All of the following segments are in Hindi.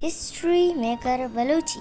History Maker Baluchi.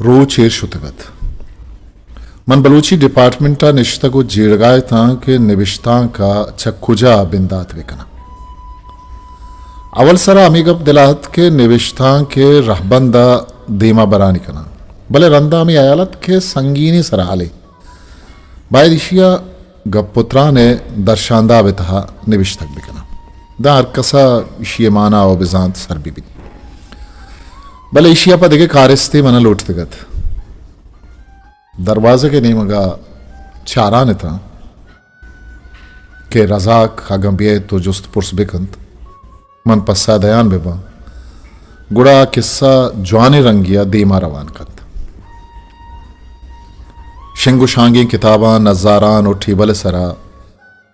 रो चेर शुतगत मन बलूची डिपार्टमेंटा निश्ता को जेड़गाए था के निविश्ता का चक्कुजा बिंदात विकना अवल सरा अमीगब दिलात के निविश्ता के रहबंदा देमा बरानी कना भले रंदा में आयालत के संगीनी सराले बायदिशिया गपुत्रा ने दर्शांदा बितहा निविश्तक बिकना दार कसा इशिये माना और बिजांत सरबी भी भले इशिया पर देखे कारिस्ते मना लौटते गत दरवाजे के नीमगा चारा ने था के रजाक हगंबिये तो जुस्त पुर्स बिकंत मन पस्सा दयान बेबा गुड़ा किस्सा जवानी रंगिया देमा रवान कंत शिंगु शांगी किताबा नजारान और ठीबल सरा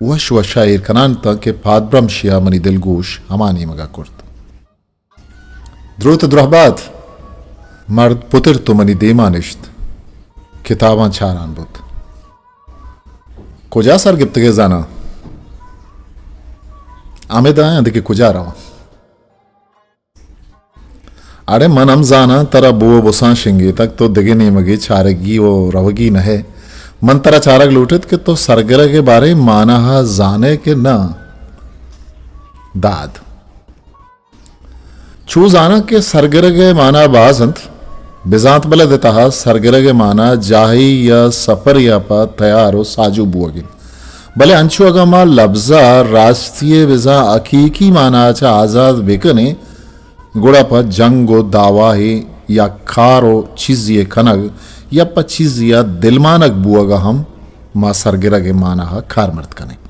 वश वशायर कनान तक के पादब्रम शिया मनी दिलगोश हमानी मगा कुर्त द्रोत द्रोहबाद मर्द पुत्र तो मनी देमानिश्त किताबां छारान बुत कुजा सर गिप्तगे जाना आमेद आए अधिक कुजा रवा अरे मन हम जाना तरा बुओ बुसा शिंगे तक तो दिगे नहीं मगे चारगी वो रवगी न है मन तरा चारग लूटित के तो सरगरे के बारे माना हा जाने के ना दाद चूज आना के सरगरगे माना बाजंत बिजात बले देता हा सरगरगे माना जाही या सफर या पा तैयार हो साजू बुआगिन भले अंशु अगा मा लफ्जा राष्ट्रीय विजा अकीकी माना चा आजाद बेकने गुड़ा पर जंगो दावा ही या खारो चीज ये खनग या पा चीज या दिलमानक बुआगा हम मा सरगरगे माना हा खार मर्द कने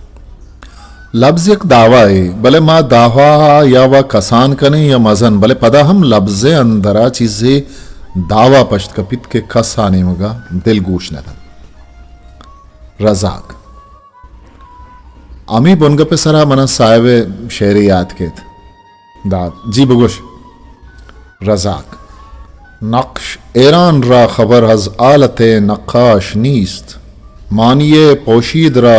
लफ्ज एक दावा है भले माँ दावा या वह कसान कने या मजन भले पदा हम लफ्जे अंदरा चीजें दावा पश्त कपित के कस आने मगा दिल गोश न था रजाक अमी बुनग पे सरा मना सायवे शेर याद के दाद जी बगुश रजाक नक्श ईरान रा खबर हज आलते नक्काश नीस्त मानिए पोशीद रा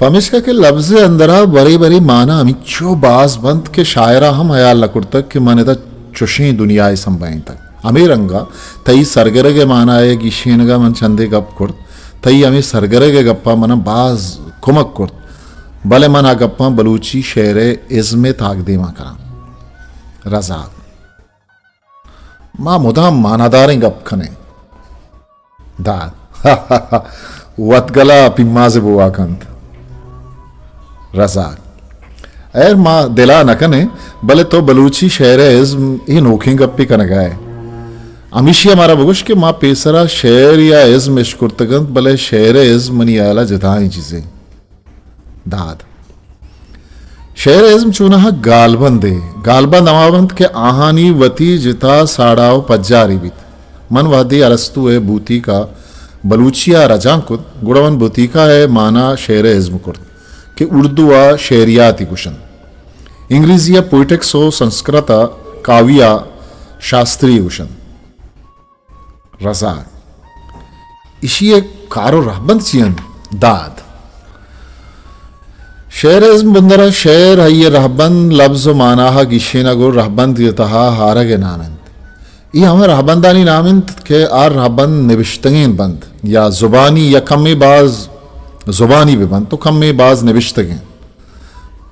पमिश्का के लफ्ज़ अंदरा बरी बरी माना अमिचो बाज बंद के शायरा हम हयाल लकुड़ तक कि माने ता चुशी दुनिया संभाई तक अमी रंगा तई सरगरे के माना है गिशीनगा मन चंदे गप कुर्त तई अमी सरगरे के गप्पा मना बाज कुमक कुर्त भले मना गप्पा बलूची शेरे इज़्मे ताक देमा करा रजाक माँ मुदाम मानादारें गप खने दाद वतगला पिम्मा से बुआ कंत रजाक एर माँ दिला न कने भले तो बलूची शेर इज़्म ही नोखी गप्पी कन गए अमीशी हमारा बगुश के माँ पेसरा शेर या इज़्म इश्कुर्तगंत भले शेर इज़्म मनी आला जताई चीजें दाद शेर इज़्म चुना गालबंद अमाबंद के आहानी वती जिता साड़ाव पज्जारी बीत मन वादी अरस्तु है बूती का बलूचिया रजाकुत गुड़वन बूती का है माना शेर इज़्म कुर्त कि उर्दू व शेरियाती कुशन इंग्रेजिया पोइटिक्स हो संस्कृत काव्या शास्त्रीय कुशन रजा इशी एक कारो रहबंद चियन दाद शेर इज़्म बंदरा शेर है ये रहबंद लफ्ज़ माना हा गिशेना गो रहबंद यतहा हारगे नामंत ये हमें रहबंदानी नामंत के आर रहबंद निविश्तगें बंद या जुबानी या कमी बाज जुबानी भी बन तो कम में बाज निविश्तगें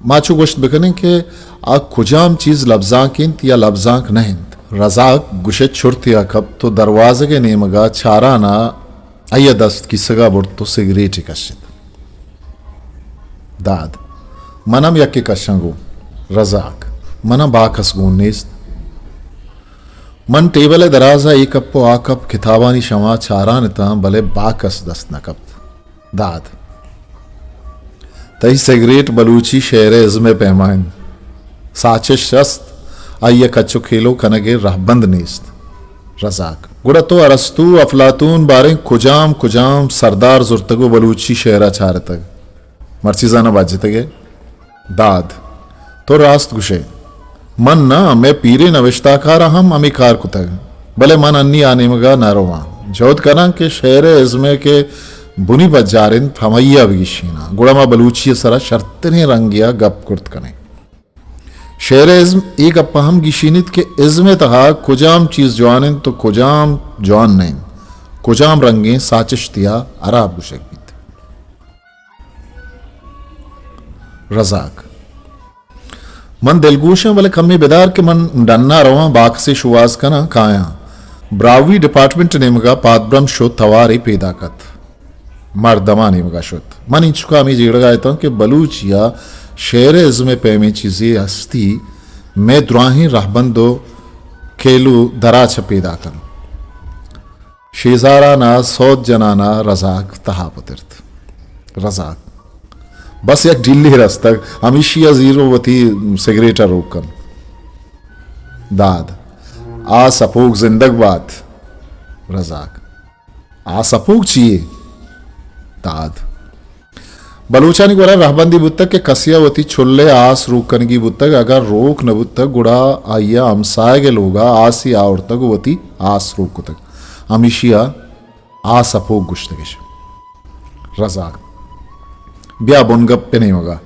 माचू गोश्त बिकने के आ खुजाम चीज़ लफ्ज़ां किंत या लफ्ज़ां नहीं Razak gushe çurtiya kap to darvazege nemaga çarana ayya dast kisaga borto sigareti kaşit. Dad. Manam yakke kashangu. Razak. Mana bakas gunist. मन टेबल दराजा एक कप्पो आ कप किताबानी शमा चारा निता भले बाकस दस्त न कप दाद तई सिगरेट बलूची शेर इज़्मे पैमान साचिश शस्त आइये कच्चो खेलो कनगे रहबंद नीस्त रजाक गुड़ा तो अरस्तु अफलातून बारे कुजाम कुजाम सरदार जुर्तगो बलूची शेरा चार तक मर्सीजाना बाजतगे दाद तो रास्त गुशे मन ना मैं पीरे नविश्ताकार हम अमी कार कुतग भले मन अन्नी आने मगा नारोवा जोत करा के शेर इज़्मे के बुनी बजारिन फमैया बिगिशीना गुड़मा बलूची सरा शर्तने रंगिया गप कुर्त कने शेर इज़्म एक अपहम गिशीनित के इज़्मे तहा कुजाम चीज जवानिन तो कुजाम जवान नहीं कुजाम रंगे साचिश्तिया अराब गुशक बीत रजाक मन दिलगोशा वाले कमी बेदार के मन डन्ना रवा बाक से शुवास कना काया ब्रावी डिपार्टमेंट ने मगा पादब्रम शो तवारी पैदा कत मर्दमा ने मगा शोत मन इंचुका मी जीड़गा था कि बलूचिया शेर इज़्मे पैमे चीज़ें हस्ती मैं द्राही रहबंदो खेलू दरा छ पैदा कर शेजारा ना सौद जनाना रजाक तहा पुतिर्त रजाक बस एक ढिल्ली रस्तक हमेशिया जीरो वती सिगरेटा रोकन दाद आ सपोक जिंदग बात रजाक आ सपोक चाहिए दाद बलूचानी गोरा रहबंदी बुत्तक के कसिया वती छुल्ले आस रोकन की बुत्तक अगर रोक न बुत्तक गुड़ा आइया हमसाए के लोगा आस ही आवर तक वती आस रोक तक हमेशिया आ सपोक गुश्तगिश रजाक ब्या बुनगप पे नहीं होगा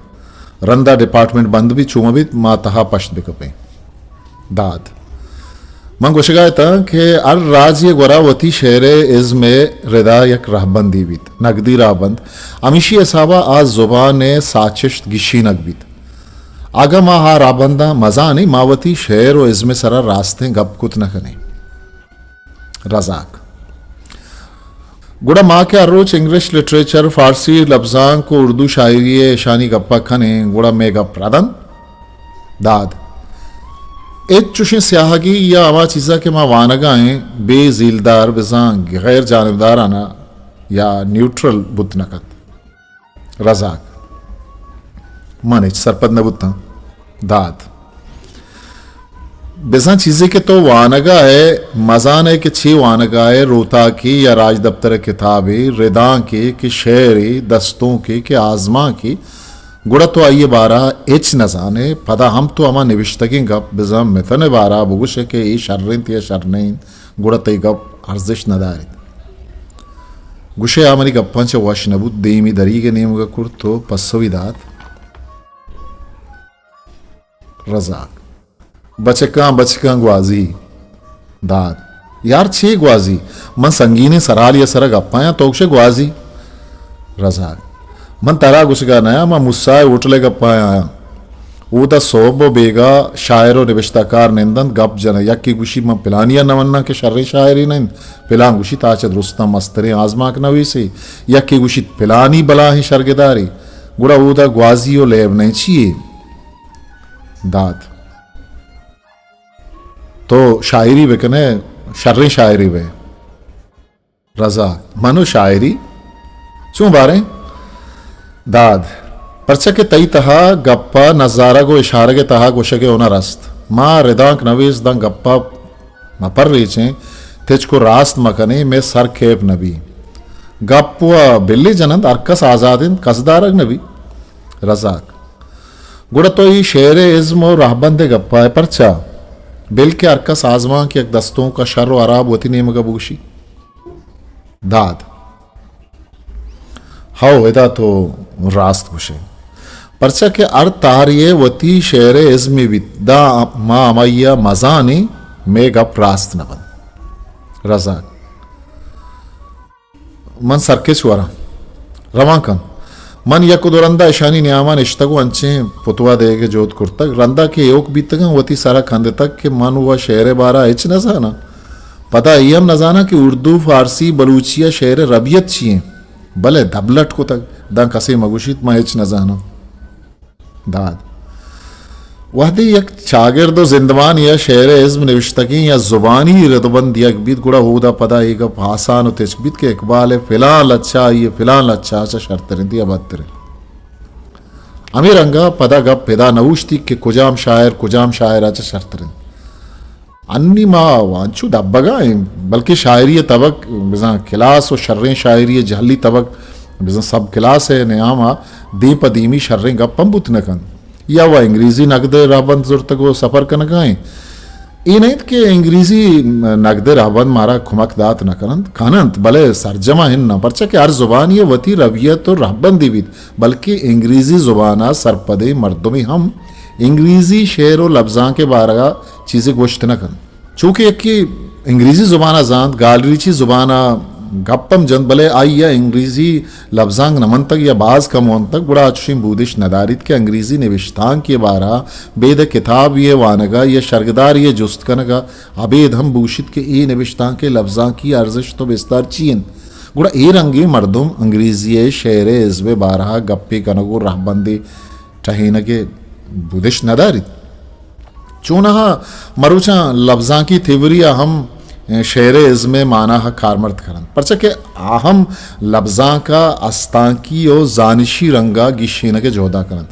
रंदा डिपार्टमेंट बंद भी चूमा भी मातहा पश्त बिकपे दाद मंग वशगाय था कि अर राज्य गोरावती शेरे इज़्मे रिदा यक रहबंदी बीत नगदी राबंद अमिशी असाबा आज जुबान साचिश्त गिशी नगबीत आगा मा हा राबंदा मजा नहीं मावती शेर व इज़्मे सरा रास्ते गप कुत न कने रजाक गुड़ा माँ के अरोच इंग्लिश लिटरेचर फारसी लफ्जां को उर्दू शायरी शानी गप्पा खने गुड़ा में गप रादन दाद एक चुशे स्याहगी या आवा चीज़ा के माँ वानगाएं बेजीलदार बिजा गैर जानबदार आना या न्यूट्रल बुत नकत रजाक मानिच सरपद नबुत्ता दाद बेजा चीज़ें के तो वानगा है मजान है कि छे वानगा है रोता की या राज दफ्तर किताबी रिदा की कि शेरी दस्तों की आजमा की गुड़ा तो आइए बारा एच नजाने पदा हम तो अमा निविश्तगी गप बिजा मितने बारा बुगुश के ये शर्रिन या शर्नैन गुड़ा तई गप अर्जिश नदारित गुशे आमनी गप्पांचे वाश नबूत देमी दरी के नेम का कुर्तो पस्सविदात रजाक बचका ग्वाजी दाद यार छे ग्वाजी मन संगीने सराल या सरा गप्पाया तोक्षे ग्वाजी रजाक मन तरा गुसगा नया मैं मुस्साए उठले गप्पाया आया वो ता सोबो बेगा शायरो निविश्ताकार निंदन गप जन यक्की गुशी मैं पिलानिया नवन्ना के शर्रे शायरी नहीं पिलान गुशी ताचद रुस्तम मस्तरे आजमाक नवी से यक्की गुशी पिलानी बला ही शर्गेदारी गुड़ा वो ता ग्वाजी ओ लेब नहीं चाहिए दाद तो शायरी बेकने शर्री शायरी बे रजा मनु शायरी चूं बारे दाद परचा के तई तहा गप्पा नजारा गो इशारे के तहा गोशके होना रस्त माँ रिदांक नवीस दंग गप्पा मपर रीचे तेज को रास्त मकने में सर खेप नबी गप्पुआ बिल्ली जनंद अरकस आजादिन कसदारक नबी रजाक गुड़ा तो ये शेर इज़्म और रहबंदे गप्पा है परचा बिल के अरकस आजमा के दस्तों का शर व अराब वती नेम गबूशी दाद हाउ एदा तो रास्त गुशे परचा के अर तारिये वती शेर इज़्मी विदा मा अमैया मजानी में गप रास्त न बन रजाक मन सरके छुआरा रवाकन मन यकुदुरंदा ईशानी न्यामा निश्तगु अंचे पुतवा देगे जोत कुर्तक रंदा के योग बीतगा वती सारा खंद तक के मन हुआ शेर बारा इच न जाना पता यम न जाना कि उर्दू फारसी बलूचिया शेर रबियत छिए भले धबलट को तक दा कसे मगुशित मा इच न जाना दाद वहदी यक शागिर्दो जिंदवान या शेर इज्म निविश्तकी या जुबानी रदबंद यक बीत गुड़ा होदा पदा एक आसान तेजबीत के इकबाल फिलहाल अच्छा ये फिलहाल अच्छा शर्त रिंदी अबत्तर अमीर अंगा पदा गप पेदा नवुश्ती के कुजाम शायर आचा शर्त रिंद अन्नी मा वांचू दब्बगा बल्कि शायरी तबक बिजा खिलास और शर्रें शायरी जहली तबक बिजा सब खिलास है नयामा दी पदीमी शर्रें गप्पम बुत न कन या वह अंग्रेजी नगद राबंद जुर तक वो सफर कन गाएं ये नहीं कि अंग्रेजी नगद राबंद मारा खुमक दात न करंत खानंत भले सरजमा हिन न परचा कि हर जुबान ये वती रवियत और राबंदी बीत बल्कि अंग्रेजी जुबाना सरपदे मर्दों हम अंग्रेजी शेर और लफ्जा के बारगा चीज़ें गोश्त न कन चूँकि एक की अंग्रेजी जुबाना जान गालरीची जुबाना गप्पम जन भले आई या अंग्रेजी लफ्जांग नमन तक या बाज कमोन तक बड़ा अच्छी बूदिश नदारित के अंग्रेजी निविश्तांग के बारा बेद किताब ये वानगा या शर्गदार ये जुस्त कनगा अबेद हम बूशित के ए निविश्तांग के लफ्जांग की अर्जिश तो बिस्तार चीन गुड़ा ए रंगी मर्दुम अंग्रेजी शेर इज्वे बारहा गप्पे कनगो राहबंदी टहीन के बूदिश नदारित चूनहा मरुचा लफ्जां की थिवरिया हम शेर इज़्मे माना हा कारमर्द करन परचा के आहम लफ्जां का अस्तांकी और जानिशी रंगा गिशीन के जोदा करन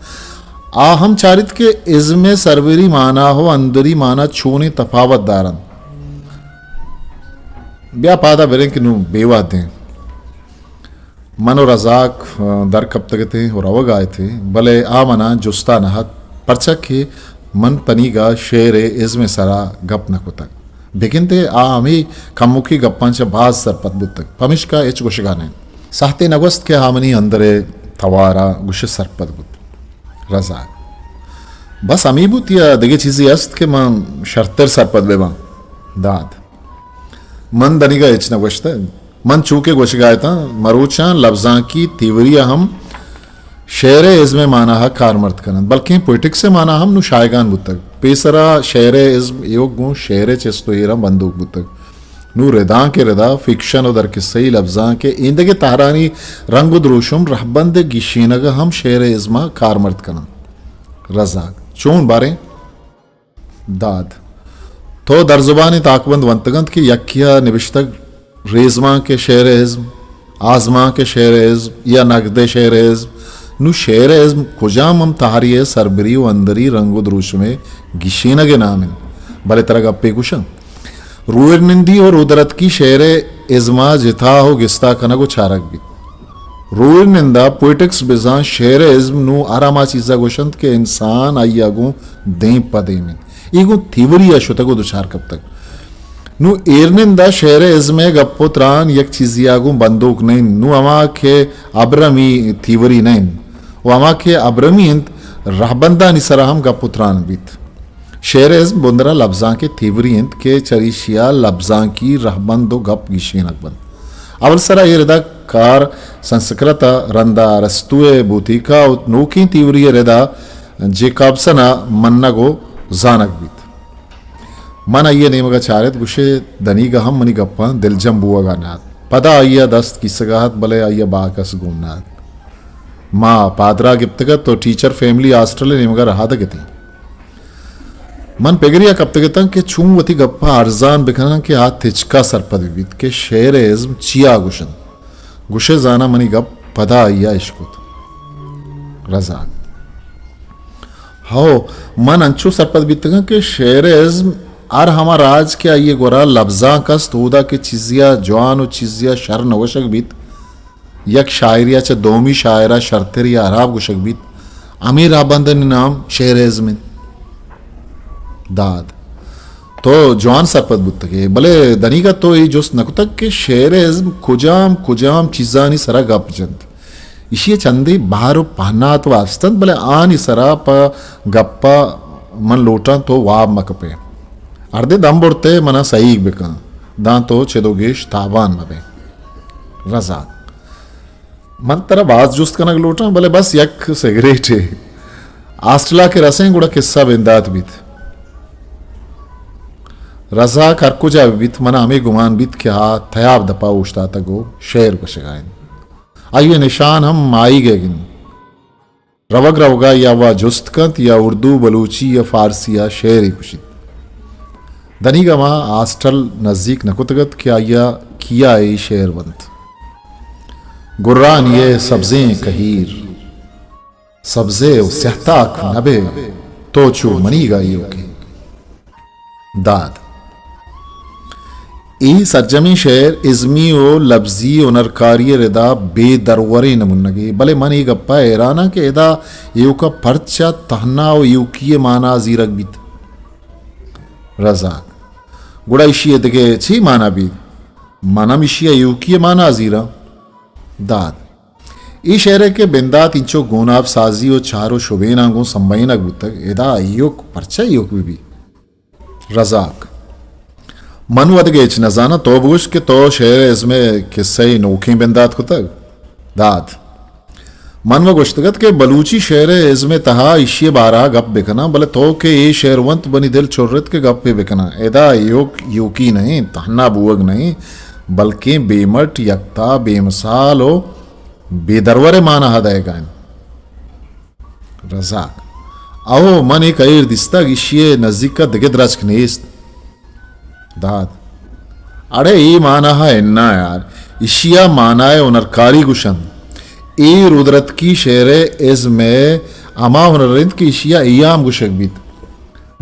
आहम चारित के इज़्मे सरवरी माना हो अंदरी माना छूने तफावत दारन ब्या पादा बेरें कि नु बेवा दें मनो रजाक दर कब तक थे और अवग आए थे भले आ मना जुस्ता नहत परचा के मन पनीगा शेर इज़्मे सरा गप न को तक बेगिनते आ हमी कमुखी गप्पांच्या बाज सरपत बुतक पमिश्का एच गुशगाने साहते नगस्त के हामनी अंदरे तवारा गुश सरपत बुत रजा बस अमी बुत या दिगे चीज़ी अस्त के मन शर्तर सरपत बेबा दाद मन दनिगा एच नगस्त मन चूके गुशगाए था मरोचा लफ्जां की तीवरिया हम शेर इज़्मे माना हा कारमर्द करन बल्कि पोइटिक से माना हम नु शायगान बुतक पेसरा शेर इज़्म योग गु शेर चेस्तो येरा बंदूक बुतक नु रिदा के रिदा फिक्शन उदर के सही लफ्जां के इंद के तारानी रंग द्रोशुम रहबंद गिशीनग हम शेर इज़्मा कारमर्द करन रजा चून बारे दाद तो दरजुबानी ताकबंद वंतगंत की यकिया निविश्तक रेजमा के शेर इज़्म आजमा के शेर इज़्म या नगदे शेर इज़्म नु शेर इज़्म कुजाम हम तारिये सरबरी व अंदरी रंगो द्रुश में गिशीनगे नामिन भले तरह गप्पे कुशं रूर निंदी और उदरत की शेर इज़्मा जिथा हो गिस्ता कनगो चारक भी रूर निंदा पोइटिक्स बिजा शेर इज़्म नु आरामा चीज़ा गोशंत के इंसान आइयागो दें पदे में ईगो थीवरी अशुतगो दुचार कब तक नु एरनिंदा शेर इज़्मे गप्पोत्रान यक चीजियागो बंदूक नहीं नु अमा के अब्रमी थीवरी नहीं वो अमा के अब्रमींत रहबंदा निसरा हम गप्पोत्रान बीत शेर इज़्म बुंदरा लफ्जां के थीवरींत के चरीशिया लफ्जां की रहबंदो गप गिशीनक बंद अवल सरा ये रिदा कार संस्कृत रंदा रस्तुए बूतिका नोकी तीवरी रिदा जेकाबसना मन्नगो जानक बीत मन अय्य नेमगा चारित गुशे दनीगा हम मनी गप्पा दिलजम बुआगा नाथ पदा अय्या दस्त किसगाहत भले अय्या बाकस गुमनाथ माँ पादरा गिप्तगत तो टीचर फैमिली हॉस्टल नेमगा रहा दगती मन पेगरिया कब तक के छूं वती गप्पा अर्जान बिखना के हाथ थिचका सरपद बीत के शेर इज़्म चिया गुशन गुशे जाना मनी गप पदा अय्या इश्कुत रजा हो मन अंचू सरपद बीत के शेर इज़्म आर हमारा राज के आइए गोरा लफ्जा कस तोदा के चिजिया जवान और चिजिया शर नवशक बीत यक शायरिया च दोमी शायरा शर्तरिया अराब गुशक बीत अमीर आबंदन नाम शेर इज़्म दाद तो जवान सरपत बुत के भले दनी का तो ये जोस नकुतक के शेर इज़्म कुजाम कुजाम चीजानी सरा गप जंत इसी चंदी बाहर पहना तो वास्तन भले आनी सरा प गप्पा मन लोटा तो वाब मकपे अर्धे दम बुड़ते मना सही बिका दांतो चेदोगेश ताबान मबे रजा मन तरह बाज जुस्त कनक लोटा भले बस यक सिगरेट है आस्ट्रेला के रसें गुड़ा किस्सा बिंदात बीत रजा करकुजा बीत मना हमें गुमान बीत के हाथ थयाब दपा उछता तगो शेर को शिकायन आइए निशान हम आई गए गिन रवग रवगा या वह जुस्तकंत या उर्दू बलूची या फारसी या शेर ही कुशित दनी गमा आस्ट्रल नजदीक नकुतगत क्या या किया ए शेरवंत गुर्रान ये सब्जे कहीर सब्जे सहताक नबे तोचू मनी गाइयो के दाद ई सरजमी शेर इज़मी ओ लफ्जी उनरकारी रिदा बेदरवरे नमुन्नगे भले मन ई गप्पा एराना के एदा यू का परचा तहना ओ यू किए माना जीरक बीत रजाक गुड़ा इशिये दगे छी माना बीत मनम इशिया यू किए माना जीरा दाद ई शेरे के बिंदात इंचो गोनाब साजी ओ चारो शुबे नांगो संबईन अगुतक एदा अयोक परचा योक भी रजाक मनु अदगेच नजाना तो बुश के तो शेर इसमें किस्से नोखी बिंदात को तक दाद मन व गुश्तगत के बलूची शेर इसमें तहा इशिये बारह गप बिकना भले तो के ये शेरवंत बनी दिल चोरत के गप पे बिकना एदा योक योकी नहीं तहना बुअग नहीं बल्कि बेमट यक्ता बेमसाल हो बेदरवरे माना हदायगा रजाक आओ मन एक अयर दिस्ता इशिये नजदीक का दिगदराज खनेस्त दाद अरे ई माना है इन्ना यार इशिया माना है उनरकारी गुशन ई रुद्रत की शेरे इस में अमा हुनरिंद की इशिया इयाम गुशक बीत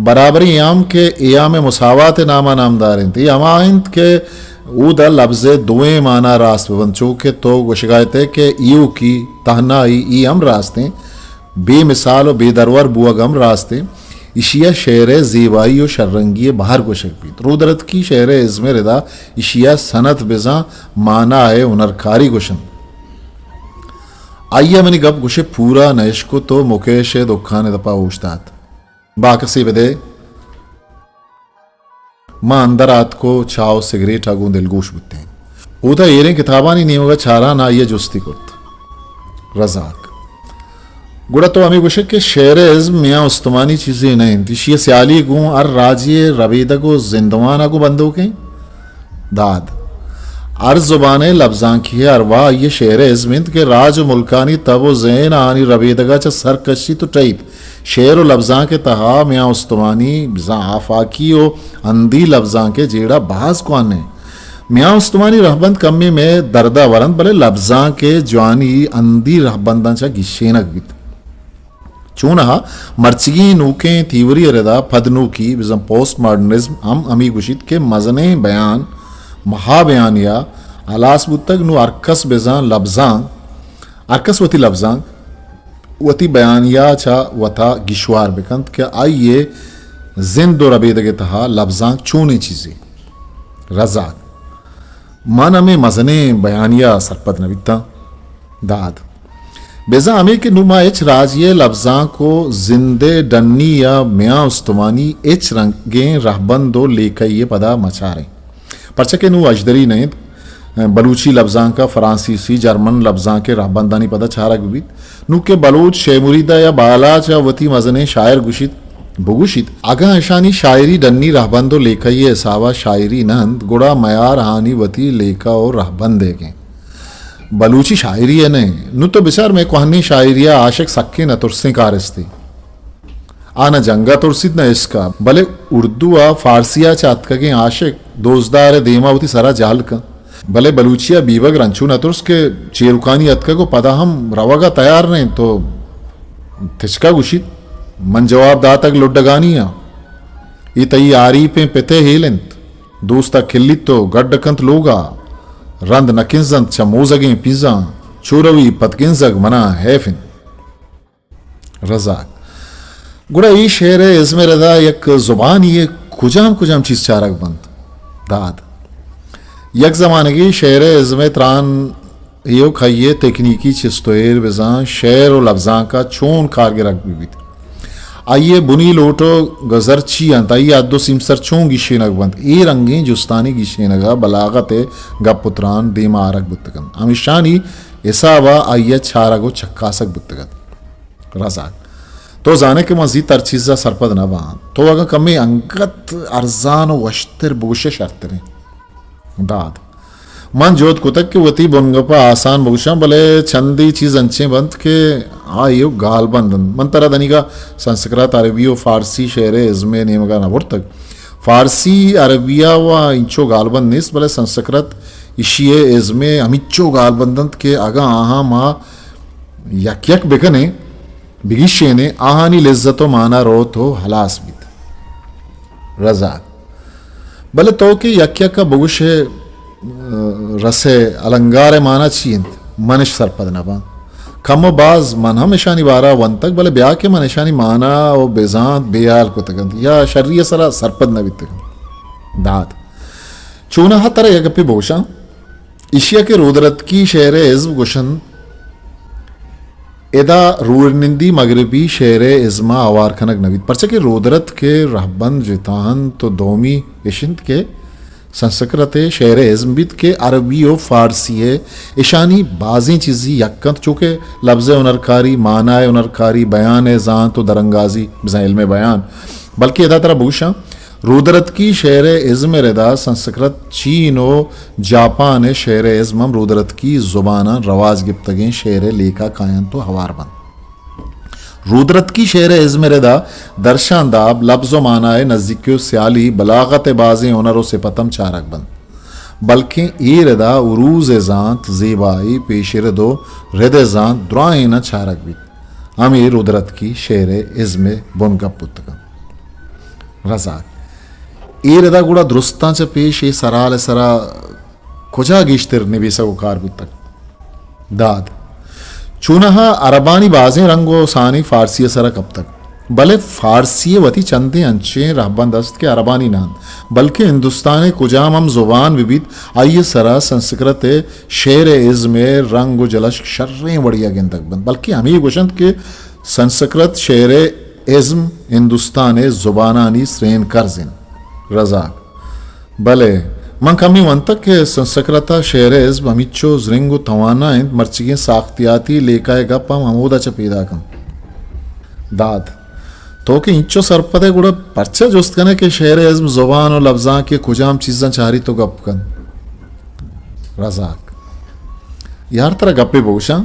बराबरी याम के इयाम मुसावात नामा नामदार इंत अमा इंत के ऊद लफ्ज़ दुए माना रास्त वंचो के तो गुशगायते के ईयू की तहना ई हम रास्ते बेमिसाल और बेदरवर बुआगम रास्ते इशिया शेर ज़ीबाई और शर्रंगी बाहर को शक्बीत रुदरत की शेर इज़्मे रिदा इशिया सनत बिजा माना है उनरकारी गुशन आइया मनी गप गुशे पूरा नयश को तो मुकेश दुखाने दपा उछतात बाकसी बदे मां अंदर आत को छाव सिगरेट आगू दिलगोश बुते हैं उदा येरे किताबानी नहीं होगा छारा ना ये जुस्ती कुर्त रजाक गुड़ा तो हमें गुशे के शेर इज़्म मियाँ उस्तमानी चीज़ें नहीं दिशिये स्याली गूं अर राजिये रबीदा को जिंदवाना को बंदो के दाद अर जुबाने लफ्जां की अरवा ये शेर इज़्मिंत के राज मुल्कानी तब जैन आनी रबीदगा च सरकशी तो टईत शेर लफ्जां के तहा मियाँ उस्तमानी आफाकी ओ अंधी लफ्जां के जेड़ा बाज को आने मियाँ उस्तमानी रहबंद कम्मी में दर्दा वरंद भले लफ्जां के जवानी अंधी रहबंदा चा गिशेनक बीत चूना मर्चगी नूके तीवरी रदा फदनू की बिजम पोस्ट मॉडर्निज्म हम अमी गुशित के मजने बयान महाबयान या अलास बुतक नु अरकस बेजा लफ्जां अरकस वती लफ्जां वती बयान या चा वता गिशवार बेकंत के आइए जिंदो रबीद के तहा लफ्जां चूनी चीजें रजाक मन में मजने बयानिया सरपत नविता दाद बेजा हमें के नुमा एच राजिये लफ्जां को जिंदे डन्नी या मियाँ उस्तमानी एच रंगे रहबंदो लेकर ये पदा मचा रहे परचके नु अजदरी नहीं बलूची लफ्जां का फ्रांसीसी जर्मन लफ्जां के रहबंदानी पदा छारा गुबित नु के बलूच शेमुरीदा या बाला चा वती मजने शायर गुशित बुगुशित आगा ऐशानी शायरी डन्नी रहबंदो लेकर ये सावा शायरी नंद गुड़ा मयार हानी वती लेका और रहबंद देगे बलूची शायरी है नहीं नु तो बिचार में कोहनी शायरिया आशिक सक्के न तुरसे कारस्ती आना जंगा तुरसित न इसका भले उर्दू आ फारसिया चातका के आशिक दोजदार देमा होती सरा जाल का भले बलूचिया बीबग रंचू न तुर्स के चेरुकानी अतका को पता हम रवागा तैयार नहीं तो थिचका गुशित मन जवाब दा तक लुड्डगानिया ये तई आरी पे पिते हेलेंत दोस्ता खिल्लित तो गड्डकंत लोगा रंद नकिंजंत चमोजगे पिज़ा चोरवी पतकिंजग मना हैफिन रजाक गुड़ा ई शेर इज़्मे रदा यक जुबान ये कुजाम चीज चारक बंद दाद यक जमाने की शेर इज़्मे त्रान यो खाइए तकनीकी चिस्तोर बिजा शेर और लफ्जां का चोन कारगिरक बीबीत आइए बुनी लोटो गजर ची अंत आइए अद्दो सिमसर चों गिशेनक बंद ए रंगे जुस्तानी गिशेनगा बलागत गपुत्रान देमा आरक बुतकन अमिशानी इसावा आइय छारागो छक्कासक बुत्तगत रजाक तो जाने के मजीद तरचीजा सरपद ना बा तो अगर कमी अंकत अरजान वश्तर बुगशे शर्तने दाद मन जोत कुतक के वती बुनगपा आसान बुगशा भले चंदी चीज अंचे बंद के आयो गाल बंदन मन तरह दनिका संस्कृत अरबियो फारसी शेरे इज़्मे नेमगा ना तक फारसी अरबिया व इंचो गालबंद निस भले संस्कृत इशिये इज़्मे अमिच्चो गालबंदंत के आगा आहा मा यक यक बेकने बिगिशेने आहानी लिज्जतो माना रो तो हलास बीत रजाक भले तो के यक यक का बुगशे रसे अलंगारे माना चींत मनिश सरपद नबा कम बाज मन हमेशानी बारा वन तक भले ब्याह के मनिशानी माना ओ बेजांत बेयाल को तक या शरीय सरा सरपद नबी तक दाद चूना हा तरह यगपी बोशा इशिया के रुदरत की शेरे इज़्म गुशन एदा रूरनिंदी मगरबी शेरे इज़्मा आवार खनक नबी परचे के रुदरत के रहबंद जितान तो दोमी इशिंत के संस्कृत शेर इज़्मित के अरबी और फारसी ईशानी बाज़ी चीज़ी यक्कत चूँकि लफ्ज़ उनरकारी माना उनरकारी बयान ज़ान तो दरंगाजी बिज़ा इल्म बयान बल्कि अदा तरह भूषा रुदरत की शेर इज़्म रदा संस्कृत चीन और जापान शेर इज़्म रुदरत की ज़ुबाना रवाज गिफ्तगें शेर लेखा कायन तो हवार बंद रुदरत की शेर इज़्म रदा दर्शानदाब लफ्ज़ो मानाए नज़दीक्यो स्याली बलागत बाज़े हुनरो से पतम चारक बंद बल्कि ए रदा उरूज ज़ांत ज़ेबाई पेशर दो रद ज़ांत द्राए न चारक भी अमीर रुदरत की शेर इज़्म बुनका पुस्तक रजाक ए रदा गुड़ा दुरुस्तां च पेश ए सराल सरा कुजा गिश्तर निबीसा उकार भी तक दाद चूनहा अरबानी बाजें रंगो सानी फारसी सरा कब तक भले फारसी वती चंदे अंचे रहबंद दस्त के अरबानी नान बल्कि हिंदुस्तान कुजाम हम जुबान विविध आइए सरा संस्कृत शेर इज़्म रंग जलश शर्रें बढ़िया गेंद तक बंद बल्कि हमी गुशंत के संस्कृत शेर इज़्म हिंदुस्तान जुबानानी श्रेन कर्जिन रजाक भले मन कमी वंतक के संस्कृता शेर इज़्म अमिच्चो ज़रिंगो तवाना इंद मर्चिगे साख्तियाती लेकाए गप्पा महमूदा च पैदा कम दाद तो कि इंचो सरपदे गुड़ा परचा जोस्त कने के शेर इज़्म ज़ुबान और लफ्ज़ां के कुजाम चीज़ां चारी तो गप कन रजाक यार तरह गप्पे बोशा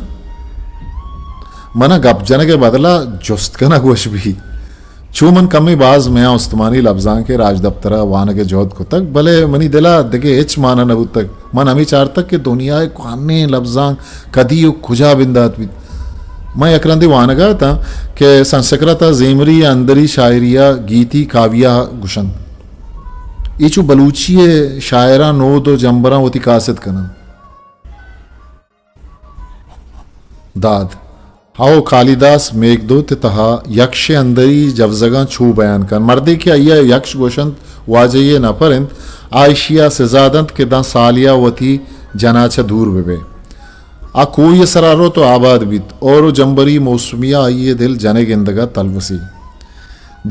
मना गप जने के बदला जोस्त कना गोश भी चूमन कमी बाज मैं उस्मानी लफ्ज़ां के राज दफ्तरा वान के जोत को तक भले मनी दिला देखे एच माना नबू तक मन हमी चार तक के दुनिया काने लफ्ज़ां कदी खुजा बिंदात भी मैं अकरंदी वानगा था कि संस्कृत जेमरी अंदरी शायरिया गीती काव्या गुशन इचु बलूची शायरा नो दो जंबरा होती कासिद कना दाद हाओ कालिदास मेघदूत तहा यक्ष अंदरी जवजगा छू बयान कर मर्दे के अय्या यक्ष गोशंत वाजये न परिंद आयशिया सिजादंत के दा सालिया वती जनाच दूर बेबे आ कोई सरारो तो आबाद बीत और जंबरी मौसमिया आइए दिल जने गिंदगा तलवसी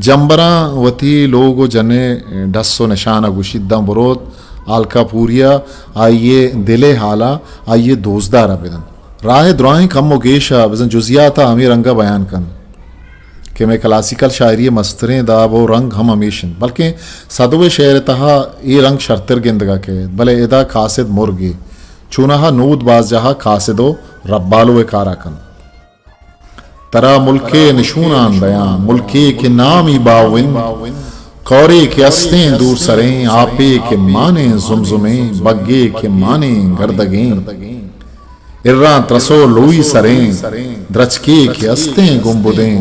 जंबरा वती लोगो जने डस्सो निशाना गुशिदा बरोत आलका पूरिया आइए दिले हाला आइए दोजदार अबिदन राह द्राएं कम गेशा वजन जुजियाता हमें रंगा बयान कन कि मैं क्लासिकल शायरी मस्तरें दाब और रंग हम हमेशन बल्कि सदवे शेर तहा ये रंग शर्तर गिंदगा के भले एदा कासिद मुर्गे चुनाहा नूद बाज जहा कासिदो रब्बालो कारा कन तरा मुल्के निशूनान बयान मुल्के के नाम ही बाविन कौरे के अस्तें दूर सरें आपे के माने जुमजुमें बग्गे के माने गर्दगें इर्रा त्रसो लोई सरें द्रचके के अस्तें गुम्बुदें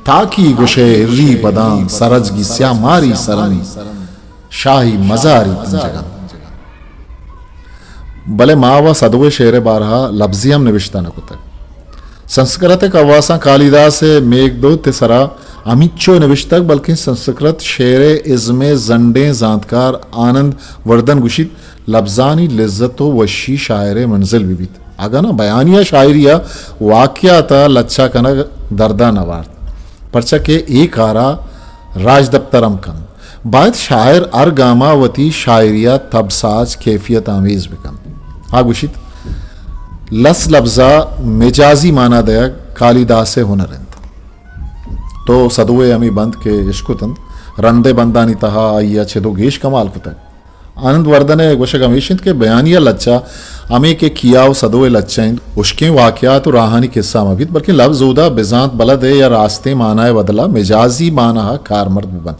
ताकि गुशे इर्री बदां सरज की स्या मारी सरन शाही मजारी जगन भले मावा सदवे शेर बारहा लफ्जियम निविष्टा न कुतक संस्कृत कवासा कालिदास मेघदूत सरा अमिच्चो निविष्टक बल्कि संस्कृत शेर इज़्मे जंडे जानकार आनंद वर्धन गुशित लफ्जानी लिज्जतो वशी शायर मंजिल विविध आगा ना बयानिया शायरिया वाक्याता लच्छा कनक दर्दा नवार परचा के एक आरा राज दफ्तरम कन बाद शायर अरगामावती शायरिया तबसाज कैफियत आमेज बिकन आगुशित लस लफ्जा मिजाजी माना दया कालिदास हुनरंद तो सदुए अमी बंद के इश्कुतन रंदे बंदानी तहा आइया छेदो गेश कमाल कुतक आनंद वर्धने गोशक अमीशिंद के बयानिया लच्चा अमी के कियाव सदोए लच्चैंद उश्के वाक़यात और राहानी किस्सा मबित बल्कि लफ्ज़ उदा बिजांत बलद है या रास्ते मानाए बदला मिजाजी माना कारमर्द बन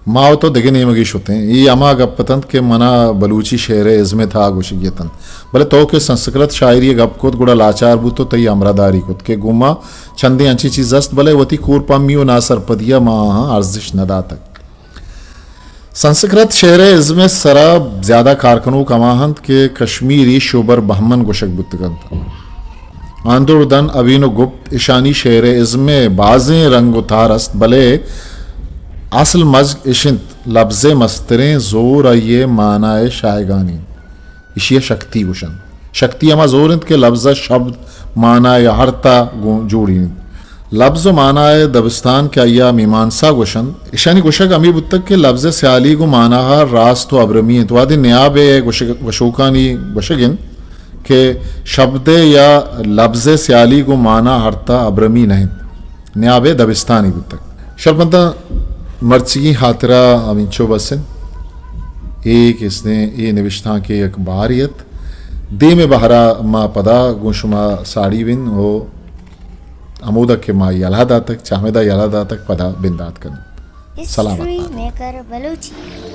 माओ तो दिगे नेमगी शुते ये अमा गपतंत के मना बलूची शेर इज़्मे था गुशियतन भले तो के संस्कृत शायरी गपकोत गुड़ा लाचार बुतो तई अमरादारी कुत के गुमा चंदे अंची चीज अस्त भले वती कूर पम्मियो ना सरपदिया माँ अर्जिश नदा तक संस्कृत शेर इज़्मे सरा ज्यादा कारकनों कमाहंत के कश्मीरी शोबर बहमन गुशक बुतगंत आंदोलन अवीनो गुप्त ईशानी शेर इज़्मे बाजें रंग उतारस्त भले असल मज इशिंत लफ्ज़े मस्तरें जोर ये मानाए शायगानी इशिया शक्ति गुशन शक्ति अमा जोरिंत के लफ्ज़ शब्द मानाए हरता जोड़ी लफ्ज़ मानाए दबिस्तान के अय्या मीमांसा गुशन ईशानी गुशक अमी बुतक के लफ्ज़ स्याली गु माना रास तो अब्रमी तो आदि न्याब वशोकानी गुशगिन के शब्द या लफ्ज़ स्याली गु माना हरता अब्रमी नहीं न्याब दबिस्तानी बुतक शब्द मर्ची हातरा अमीचो बसन एक इसने ये निविष्ठा के एक बारियत दे में बहरा मा पदा गुशुमा साड़ी बिन हो अमोदक के मा यलादा तक चामेदा यलादा तक पदा बिंदात करना हिस्ट्री मेकर बलूची।